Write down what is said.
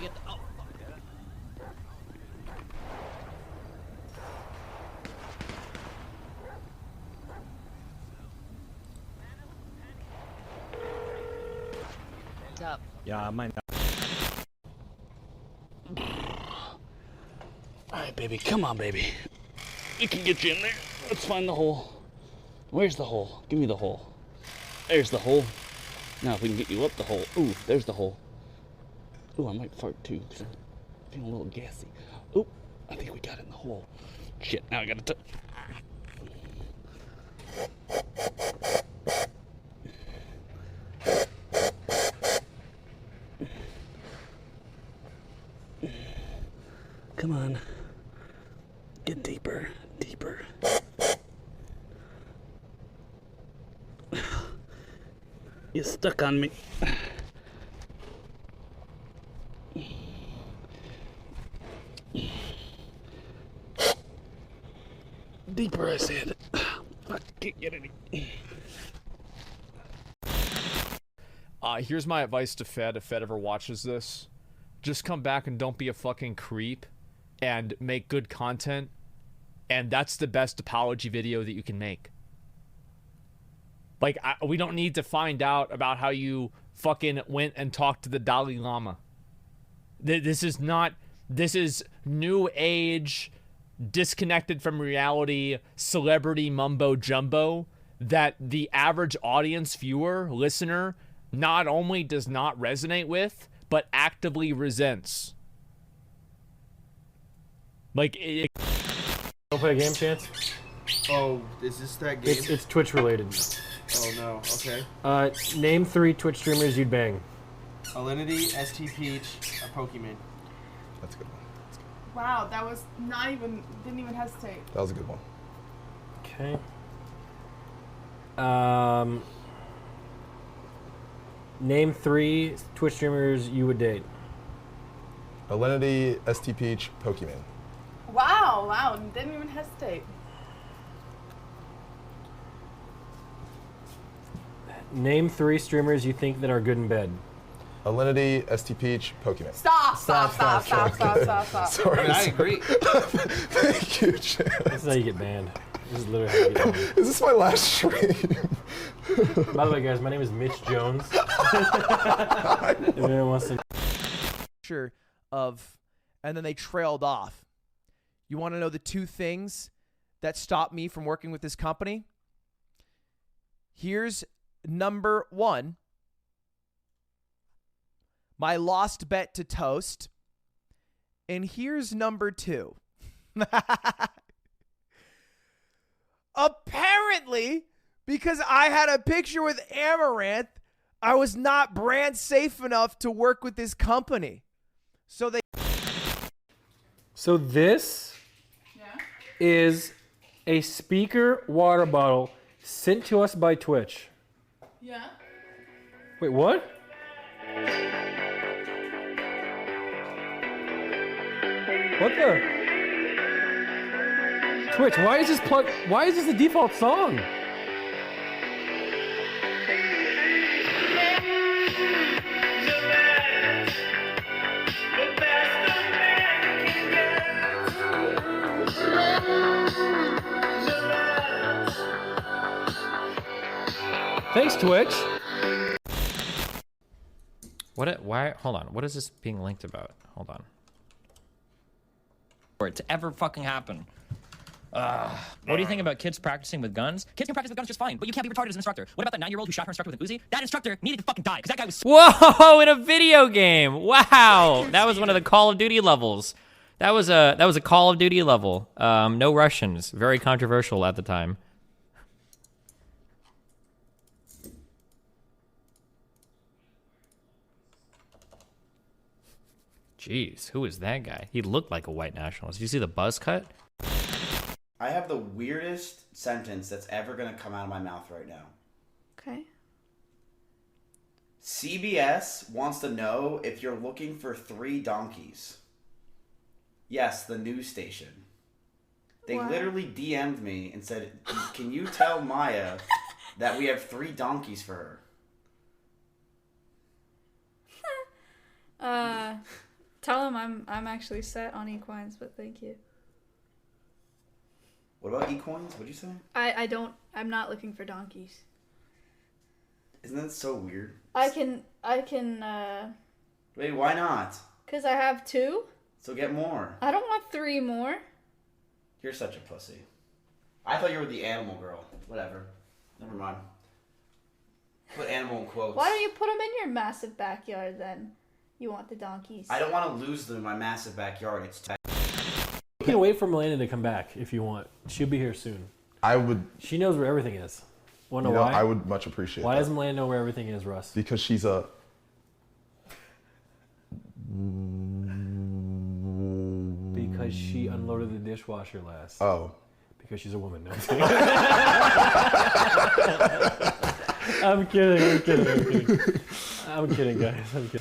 get the, oh, fuck. What's up? Yeah, mine. Alright, baby. Come on, baby. We can get you in there. Let's find the hole. Where's the hole? Give me the hole. There's the hole. Now if we can get you up the hole. Ooh, there's the hole. Ooh, I might fart too, because I'm feeling a little gassy. Ooh, I think we got it in the hole. Shit, now I gotta touch. Come on. Get deeper, deeper. You're stuck on me. Deeper, I said. Fuck, can't get any. Here's my advice to Fed, if Fed ever watches this. Just come back and don't be a fucking creep and make good content. And that's the best apology video that you can make. Like, we don't need to find out about how you fucking went and talked to the Dalai Lama. This is not, this is new age, disconnected from reality, celebrity mumbo jumbo that the average audience, viewer, listener, not only does not resonate with, but actively resents. Like, Don't play a game, Chance? Oh, is this that game? It's Twitch related. Oh no, okay. Name 3 Twitch streamers you'd bang. Alinity, ST Peach, a Pokemon. That's a good one. Wow, that was not even, didn't even hesitate. That was a good one. Okay. Name 3 Twitch streamers you would date. Alinity, ST Peach, Pokemon. Wow, wow, didn't even hesitate. Name 3 streamers you think that are good in bed. Alinity, ST Peach, Pokemon. Stop. Sorry. I mean, I agree. Thank you, Chance. This is how you get banned. This is literally how you get banned. Is this my last stream? By the way, guys, my name is Mitch Jones. If anyone wants to... Of, and then they trailed off. You want to know the 2 things that stopped me from working with this company? Here's number 1. My lost bet to Toast. And here's number 2. Apparently, because I had a picture with Amaranth, I was not brand safe enough to work with this company. So this is a speaker water bottle sent to us by Twitch. Yeah. Wait, what? What the? Twitch, why is this the default song? Thanks, Twitch. Why? Hold on. What is this being linked about? Hold on. For it to ever fucking happen. What do you think about kids practicing with guns? Kids can practice with guns just fine, but you can't be retarded as an instructor. What about that 9-year-old who shot her instructor with an Uzi? That instructor needed to fucking die, because that guy was— Whoa! In a video game. Wow. That was one of the Call of Duty levels. That was a Call of Duty level. No Russians. Very controversial at the time. Jeez, who is that guy? He looked like a white nationalist. Did you see the buzz cut? I have the weirdest sentence that's ever going to come out of my mouth right now. Okay. CBS wants to know if you're looking for 3 donkeys. Yes, the news station. They literally DM'd me and said, can you tell Maya that we have 3 donkeys for her? Tell him I'm actually set on equines, but thank you. What about equines? What'd you say? I'm not looking for donkeys. Isn't that so weird? I can Wait, why not? Cause I have 2. So get more. I don't want 3 more. You're such a pussy. I thought you were the animal girl. Whatever. Never mind. Put animal in quotes. Why don't you put them in your massive backyard then? You want the donkeys. I don't want to lose them in my massive backyard. It's You can wait for Melena to come back if you want. She'll be here soon. I would. She knows where everything is. Wanna know why? I would much appreciate. Why that. doesn't Melena know where everything is, Russ? Because she's a. Because she unloaded the dishwasher last. Oh. Because she's a woman. No, I'm kidding. I'm kidding, guys. I'm kidding.